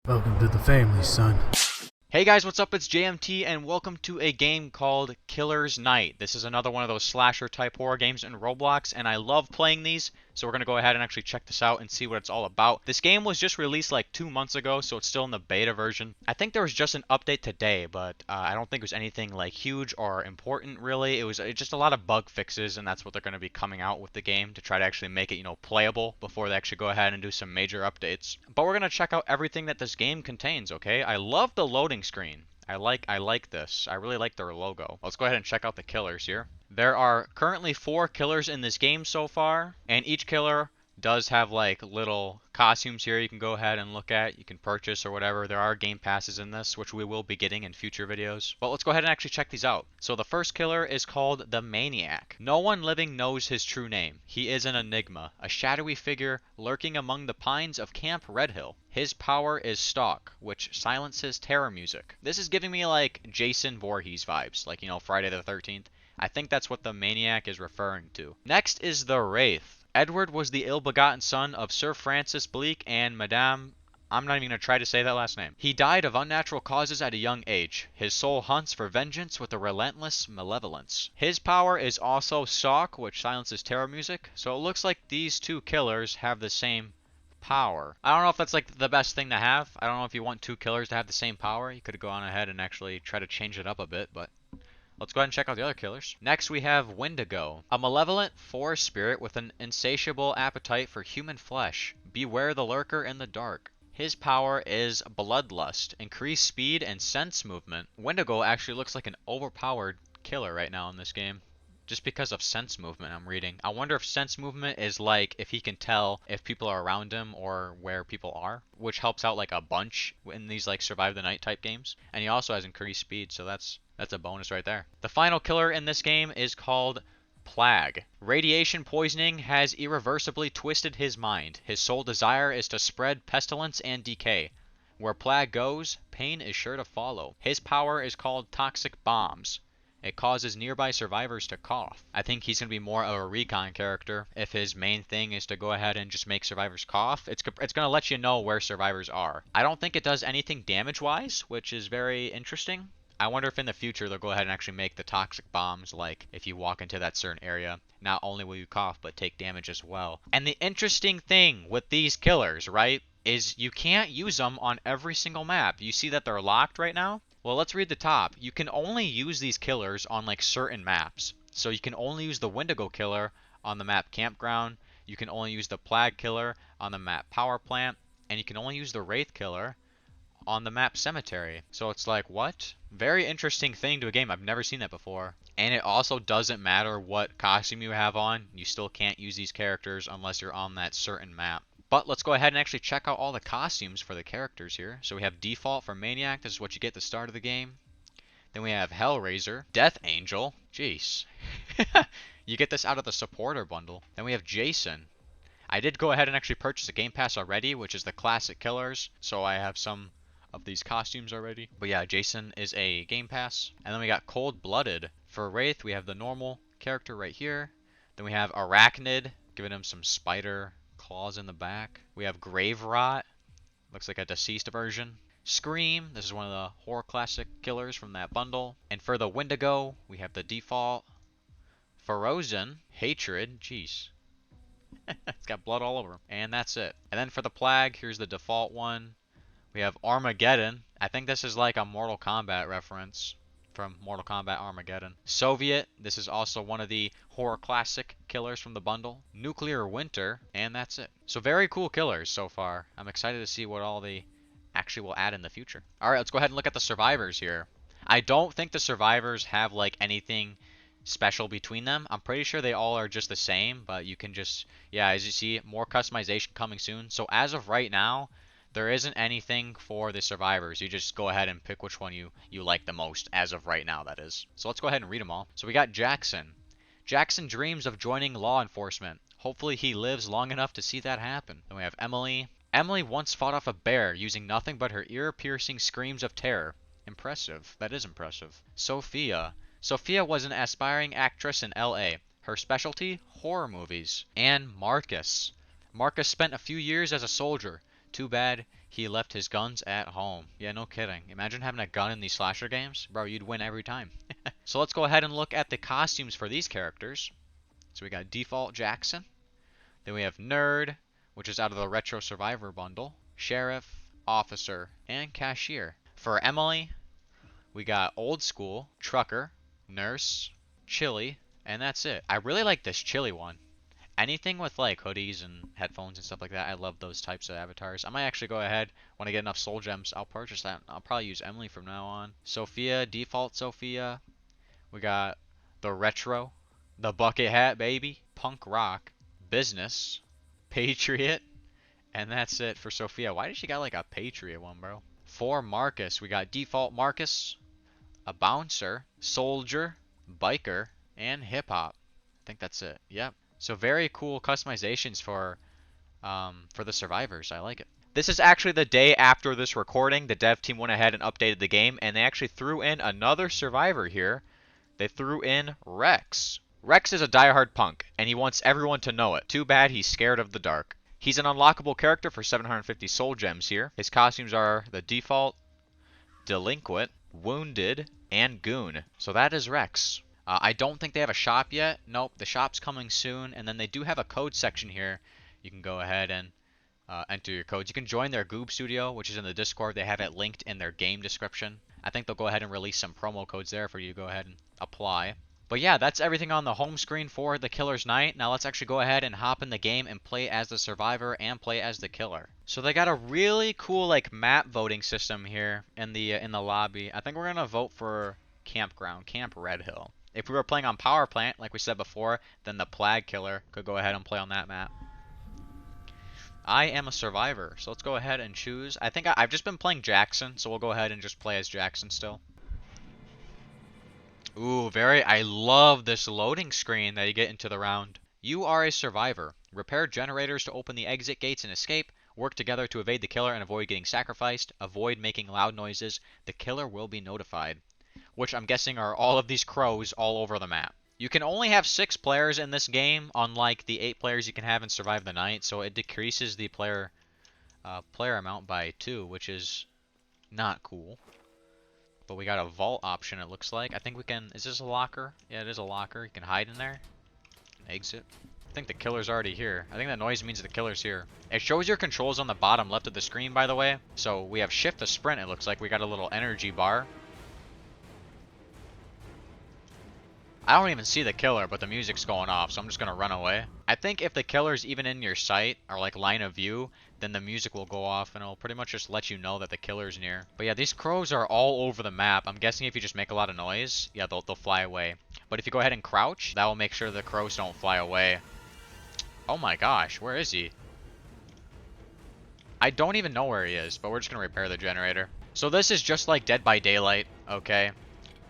Welcome to the family, son. Hey guys, what's up? It's JMT and welcome to a game called Killer's Night. This is another one of those slasher type horror games in Roblox and I love playing these, so we're going to go ahead and actually check this out and see what it's all about. This game was just released like 2 months ago, so it's still in the beta version. I think there was just an update today, but I don't think it was anything like huge or important really. It was just a lot of bug fixes, and that's what they're going to be coming out with the game to try to actually make it, playable before they actually go ahead and do some major updates. But we're going to check out everything that this game contains, okay? I love the loading screen. I like this. I really like their logo. Let's go ahead and check out the killers here. There are currently 4 killers in this game so far, and each killer does have like little costumes here you can go ahead and look at, you can purchase or whatever. There are game passes in this, which we will be getting in future videos. But let's go ahead and actually check these out. So the first killer is called the Maniac. No one living knows his true name. He is an enigma, a shadowy figure lurking among the pines of Camp Redhill. His power is Stalk, which silences terror music. This is giving me like Jason Voorhees vibes, like, Friday the 13th. I think that's what the Maniac is referring to. Next is the Wraith. Edward was the ill-begotten son of Sir Francis Bleak and Madame... I'm not even going to try to say that last name. He died of unnatural causes at a young age. His soul hunts for vengeance with a relentless malevolence. His power is also Stalk, which silences terror music. So it looks like these 2 killers have the same power. I don't know if that's like the best thing to have. I don't know if you want 2 killers to have the same power. You could have gone ahead and actually try to change it up a bit, but... let's go ahead and check out the other killers. Next we have Windigo, a malevolent forest spirit with an insatiable appetite for human flesh. Beware the lurker in the dark. His power is Bloodlust, increased speed and sense movement. Windigo actually looks like an overpowered killer right now in this game, just because of sense movement I'm reading. I wonder if sense movement is like if he can tell if people are around him or where people are, which helps out like a bunch in these like survive the night type games. And he also has increased speed, so that's a bonus right there. The final killer in this game is called Plague. Radiation poisoning has irreversibly twisted his mind. His sole desire is to spread pestilence and decay. Where Plague goes, pain is sure to follow. His power is called Toxic Bombs. It causes nearby survivors to cough. I think he's going to be more of a recon character. If his main thing is to go ahead and just make survivors cough, it's going to let you know where survivors are. I don't think it does anything damage-wise, which is very interesting. I wonder if in the future they'll go ahead and actually make the toxic bombs, like if you walk into that certain area, not only will you cough, but take damage as well. And the interesting thing with these killers, right, is you can't use them on every single map. You see that they're locked right now? Well, let's read the top. You can only use these killers on like certain maps. So you can only use the Windigo killer on the map Campground. You can only use the Plague killer on the map Power Plant. And you can only use the Wraith killer on the map Cemetery. So it's like, what? Very interesting thing to a game. I've never seen that before. And it also doesn't matter what costume you have on. You still can't use these characters unless you're on that certain map. But let's go ahead and actually check out all the costumes for the characters here. So we have Default for Maniac. This is what you get at the start of the game. Then we have Hellraiser. Death Angel. Jeez. You get this out of the supporter bundle. Then we have Jason. I did go ahead and actually purchase a Game Pass already, which is the classic killers. So I have some of these costumes already. But yeah, Jason is a Game Pass. And then we got Cold Blooded. For Wraith, we have the normal character right here. Then we have Arachnid, giving him some spider claws in the back. We have Grave Rot. Looks like a deceased version. Scream. This is one of the horror classic killers from that bundle. And for the Windigo, we have the default. Frozen. Hatred. Jeez. It's got blood all over him. And that's it. And then for the Plague, here's the default one. We have Armageddon. I think this is like a Mortal Kombat reference from Mortal Kombat Armageddon. Soviet. This is also one of the horror classic killers from the bundle. Nuclear Winter. And that's it. So very cool killers so far. I'm excited to see what all they actually will add in the future. Alright, let's go ahead and look at the survivors here. I don't think the survivors have like anything special between them. I'm pretty sure they all are just the same, but you can just, yeah, as you see, more customization coming soon. So as of right now, there isn't anything for the survivors. You just go ahead and pick which one you like the most, as of right now, that is. So let's go ahead and read them all. So we got Jackson. Jackson dreams of joining law enforcement. Hopefully he lives long enough to see that happen. Then we have Emily. Emily once fought off a bear using nothing but her ear-piercing screams of terror. Impressive. That is impressive. Sophia. Sophia was an aspiring actress in LA. Her specialty? Horror movies. And Marcus. Marcus spent a few years as a soldier. Too bad He left his guns at home. Yeah, no kidding. Imagine having a gun in these slasher games. Bro, you'd win every time. So let's go ahead and look at the costumes for these characters. So we got Default Jackson. Then we have Nerd, which is out of the Retro Survivor bundle. Sheriff, Officer, and Cashier. For Emily, we got Old School, Trucker, Nurse, Chili, and that's it. I really like this Chili one. Anything with like hoodies and headphones and stuff like that, I love those types of avatars. I might actually go ahead, when I get enough soul gems, I'll purchase that. I'll probably use Emily from now on. Sophia, Default Sophia. We got the Retro, the Bucket Hat Baby, Punk Rock, Business, Patriot, and that's it for Sophia. Why did she got like a Patriot one, bro? For Marcus, we got Default Marcus, a Bouncer, Soldier, Biker, and Hip Hop. I think that's it. Yep. So very cool customizations for the survivors. I like it. This is actually the day after this recording. The dev team went ahead and updated the game, and they actually threw in another survivor here. They threw in Rex. Rex is a diehard punk, and he wants everyone to know it. Too bad he's scared of the dark. He's an unlockable character for 750 soul gems here. His costumes are the Default, Delinquent, Wounded, and Goon. So that is Rex. I don't think they have a shop yet. Nope, the shop's coming soon. And then they do have a code section here. You can go ahead and enter your codes. You can join their Goob Studio, which is in the Discord. They have it linked in their game description. I think they'll go ahead and release some promo codes there for you to go ahead and apply. But yeah, that's everything on the home screen for the Killer's Night. Now let's actually go ahead and hop in the game and play as the survivor and play as the killer. So they got a really cool like map voting system here in the lobby. I think we're gonna vote for Campground, Camp Red Hill. If we were playing on Power Plant, like we said before, then the Plague Killer could go ahead and play on that map. I am a survivor, so let's go ahead and choose. I think I've just been playing Jackson, so we'll go ahead and just play as Jackson still. Ooh, I love this loading screen that you get into the round. You are a survivor. Repair generators to open the exit gates and escape. Work together to evade the killer and avoid getting sacrificed. Avoid making loud noises. The killer will be notified. Which I'm guessing are all of these crows all over the map. You can only have 6 players in this game, unlike the 8 players you can have in Survive the Night, so it decreases the player amount by 2, which is not cool. But we got a vault option, it looks like. I think we can... Is this a locker? Yeah, it is a locker. You can hide in there. Exit. I think the killer's already here. I think that noise means the killer's here. It shows your controls on the bottom left of the screen, by the way. So we have shift to sprint, it looks like. We got a little energy bar. I don't even see the killer, but the music's going off, so I'm just going to run away. I think if the killer's even in your sight, or like line of view, then the music will go off, and it'll pretty much just let you know that the killer's near. But yeah, these crows are all over the map. I'm guessing if you just make a lot of noise, yeah, they'll fly away. But if you go ahead and crouch, that will make sure the crows don't fly away. Oh my gosh, where is he? I don't even know where he is, but we're just going to repair the generator. So this is just like Dead by Daylight, okay?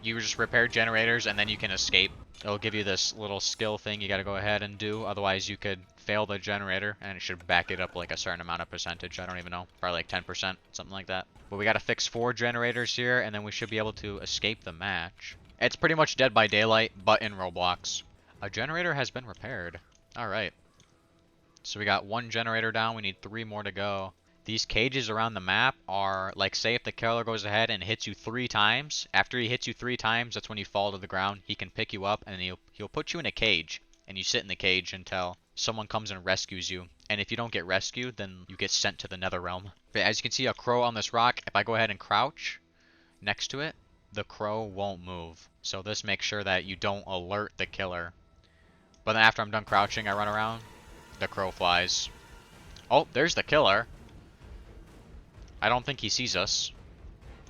You just repair generators and then you can escape. It'll give you this little skill thing you gotta go ahead and do. Otherwise you could fail the generator and it should back it up like a certain amount of percentage. I don't even know. Probably like 10%, something like that. But we gotta fix 4 generators here and then we should be able to escape the match. It's pretty much Dead by Daylight, but in Roblox. A generator has been repaired. Alright. So we got 1 generator down. We need 3 more to go. These cages around the map are, like, say if the killer goes ahead and hits you 3 times, after he hits you 3 times, that's when you fall to the ground. He can pick you up, and he'll put you in a cage, and you sit in the cage until someone comes and rescues you. And if you don't get rescued, then you get sent to the nether realm. But as you can see, a crow on this rock, if I go ahead and crouch next to it, the crow won't move. So this makes sure that you don't alert the killer. But then after I'm done crouching, I run around, the crow flies. Oh, there's the killer. I don't think he sees us.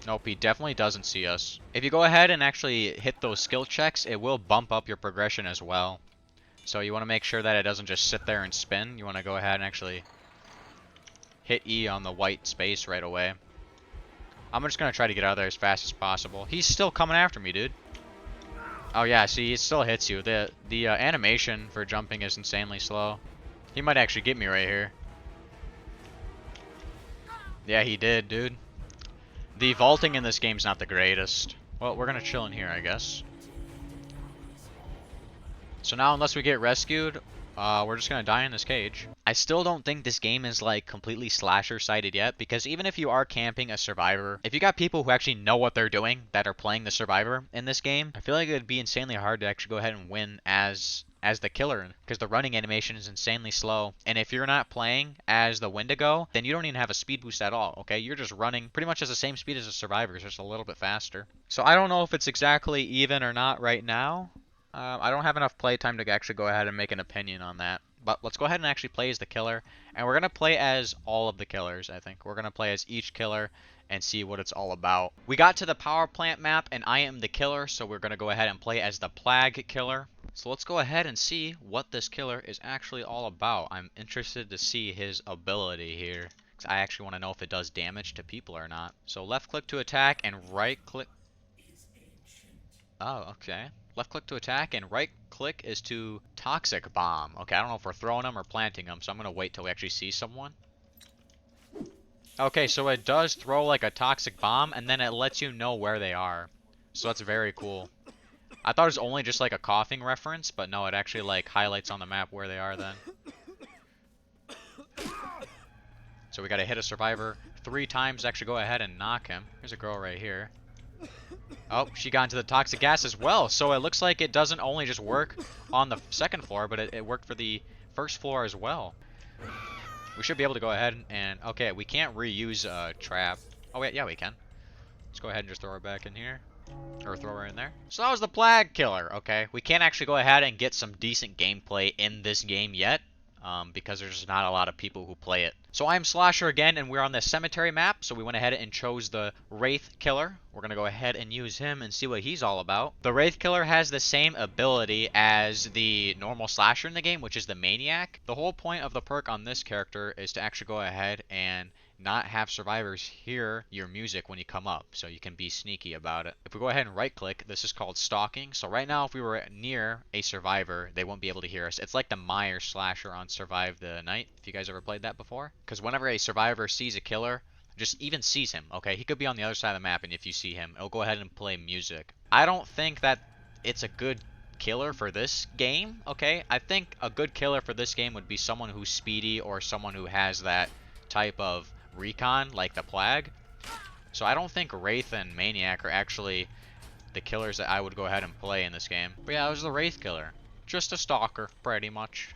Nope, he definitely doesn't see us. If you go ahead and actually hit those skill checks, it will bump up your progression as well. So you want to make sure that it doesn't just sit there and spin. You want to go ahead and actually hit E on the white space right away. I'm just going to try to get out of there as fast as possible. He's still coming after me, dude. Oh yeah, see, it still hits you. The animation for jumping is insanely slow. He might actually get me right here. Yeah, he did, dude. The vaulting in this game's not the greatest. Well, we're gonna chill in here, I guess. So now, unless we get rescued, We're just gonna die in this cage. I still don't think this game is like completely slasher sided yet, because even if you are camping a survivor, if you got people who actually know what they're doing that are playing the survivor in this game, I feel like it would be insanely hard to actually go ahead and win as the killer, because the running animation is insanely slow. And if you're not playing as the Wendigo, then you don't even have a speed boost at all, okay? You're just running pretty much at the same speed as the survivors, just a little bit faster. So I don't know if it's exactly even or not right now. I don't have enough playtime to actually go ahead and make an opinion on that. But let's go ahead and actually play as the killer. And we're going to play as all of the killers, I think. We're going to play as each killer and see what it's all about. We got to the power plant map, and I am the killer, so we're going to go ahead and play as the plague killer. So let's go ahead and see what this killer is actually all about. I'm interested to see his ability here, because I actually want to know if it does damage to people or not. So left click to attack and right click. Oh, okay. Left click to attack and right click is to toxic bomb. Okay, I don't know if we're throwing them or planting them, so I'm going to wait till we actually see someone. Okay, so it does throw like a toxic bomb, and then it lets you know where they are. So that's very cool. I thought it was only just like a coughing reference, but no, it actually like highlights on the map where they are then. So we got to hit a survivor 3 times to actually go ahead and knock him. Here's a girl right here. Oh, she got into the toxic gas as well. So it looks like it doesn't only just work on the second floor, but it worked for the first floor as well. We should be able to go ahead and... Okay, we can't reuse a trap. Oh, wait, yeah, we can. Let's go ahead and just throw her back in here. Or throw her in there. So that was the plague killer, okay? We can't actually go ahead and get some decent gameplay in this game yet. Because there's not a lot of people who play it. So I'm Slasher again, and we're on the cemetery map, so we went ahead and chose the Wraith Killer. We're going to go ahead and use him and see what he's all about. The Wraith Killer has the same ability as the normal Slasher in the game, which is the Maniac. The whole point of the perk on this character is to actually go ahead and not have survivors hear your music when you come up, so you can be sneaky about it. If we go ahead and right click, this is called stalking. So right now if we were near a survivor, they won't be able to hear us. It's like the Myers slasher on Survive the Night, if you guys ever played that before. Because whenever a survivor sees a killer, just even sees him, okay, he could be on the other side of the map, and if you see him, it'll go ahead and play music. I don't think that it's a good killer for this game, okay? I think a good killer for this game would be someone who's speedy or someone who has that type of recon like the plague. So I don't think Wraith and Maniac are actually the killers that I would go ahead and play in this game. But yeah, it was the Wraith killer. Just a stalker, pretty much.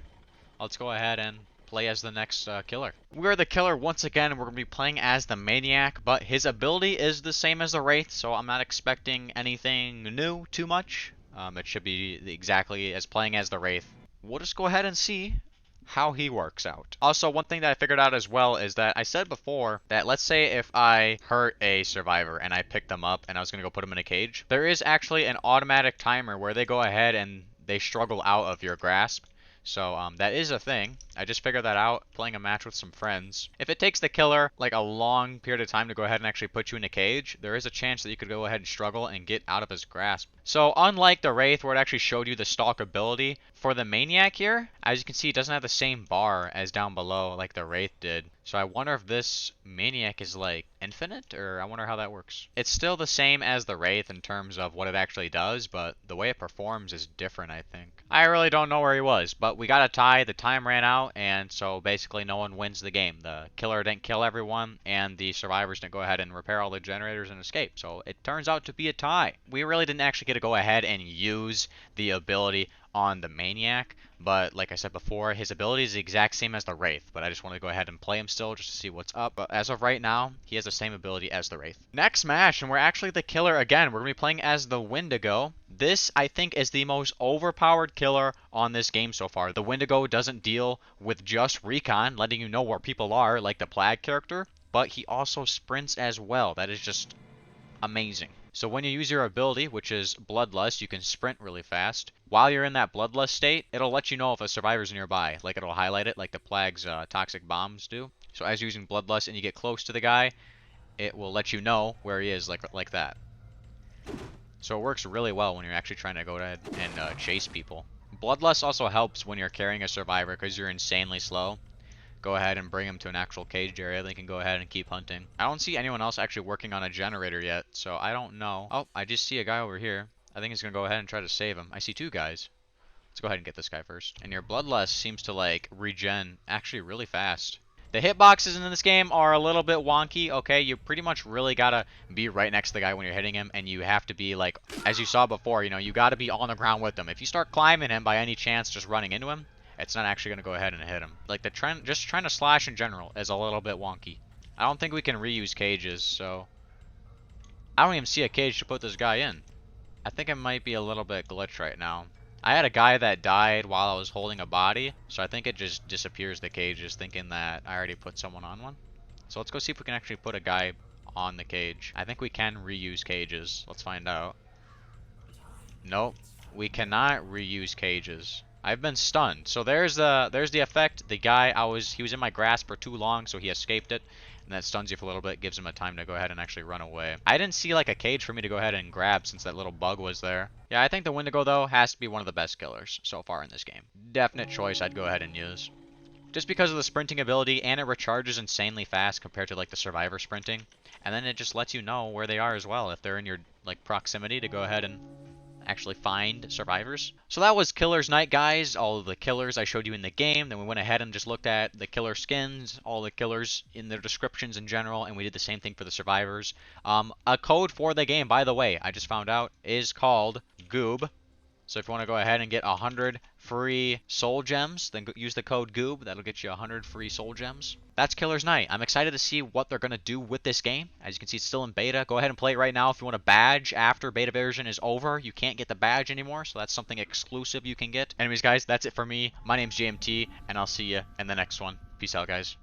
Let's go ahead and play as the next killer. We're the killer once again, and we're going to be playing as the Maniac, but his ability is the same as the Wraith, so I'm not expecting anything new too much. It should be exactly as playing as the Wraith. We'll just go ahead and see how he works out. Also, one thing that I figured out as well is that I said before that let's say if I hurt a survivor and I picked them up and I was going to go put them in a cage, there is actually an automatic timer where they go ahead and they struggle out of your grasp. So that is a thing. I just figured that out playing a match with some friends. If it takes the killer like a long period of time to go ahead and actually put you in a cage, there is a chance that you could go ahead and struggle and get out of his grasp. So unlike the Wraith where it actually showed you the stalk ability, for the Maniac here, as you can see, it doesn't have the same bar as down below like the Wraith did. So I wonder if this Maniac is like infinite, or I wonder how that works. It's still the same as the Wraith in terms of what it actually does, but the way it performs is different, I think. I really don't know where he was, but we got a tie, the time ran out, and so basically no one wins the game. The killer didn't kill everyone, and the survivors didn't go ahead and repair all the generators and escape. So it turns out to be a tie. We really didn't actually get to go ahead and use the ability on the Maniac, but like I said before, his ability is the exact same as the Wraith, but I just want to go ahead and play him still just to see what's up. But as of right now, he has the same ability as the Wraith. Next match, and we're actually the killer again. We're going to be playing as the Wendigo. This, I think, is the most overpowered killer on this game so far. The Wendigo doesn't deal with just recon, letting you know where people are, like the Plague character, but he also sprints as well. That is just amazing. So when you use your ability, which is Bloodlust, you can sprint really fast. While you're in that Bloodlust state, it'll let you know if a survivor's nearby. Like it'll highlight it like the Plague's toxic bombs do. So as you're using Bloodlust and you get close to the guy, it will let you know where he is like that. So it works really well when you're actually trying to go ahead and chase people. Bloodlust also helps when you're carrying a survivor because you're insanely slow. Go ahead and bring them to an actual caged area. They can go ahead and keep hunting. I don't see anyone else actually working on a generator yet, so I don't know. Oh, I just see a guy over here. I think he's going to go ahead and try to save him. I see 2 guys. Let's go ahead and get this guy first. And your bloodlust seems to like regen actually really fast. The hitboxes in this game are a little bit wonky, okay? You pretty much really gotta be right next to the guy when you're hitting him, and you have to be like, as you saw before, you know, you gotta be on the ground with him. If you start climbing him by any chance, just running into him, it's not actually gonna go ahead and hit him. Like the trend, just trying to slash in general is a little bit wonky. I don't think we can reuse cages, so I don't even see a cage to put this guy in. I think it might be a little bit glitched right now. I had a guy that died while I was holding a body, so I think it just disappears the cages thinking that I already put someone on one. So let's go see if we can actually put a guy on the cage. I think we can reuse cages. Let's find out. Nope, we cannot reuse cages. I've been stunned. So there's the effect. The guy he was in my grasp for too long, so he escaped it. And that stuns you for a little bit, gives him a time to go ahead and actually run away. I didn't see like a cage for me to go ahead and grab since that little bug was there. Yeah, I think the Wendigo though has to be one of the best killers so far in this game. Definite choice I'd go ahead and use. Just because of the sprinting ability, and it recharges insanely fast compared to like the survivor sprinting. And then it just lets you know where they are as well if they're in your like proximity to go ahead and actually find survivors. So that was Killer's Night, guys. All of the killers I showed you in the game. Then we went ahead and just looked at the killer skins, all the killers in their descriptions in general, and we did the same thing for the survivors. A code for the game, by the way, I just found out, is called Goob. So if you want to go ahead and get 100 free soul gems, then use the code Goob. That'll get you 100 free soul gems. That's Killer's Night. I'm excited to see what they're going to do with this game. As you can see, it's still in beta. Go ahead and play it right now. If you want a badge after beta version is over, you can't get the badge anymore, so that's something exclusive you can get. Anyways, guys, that's it for me. My name's JMT, and I'll see you in the next one. Peace out, guys.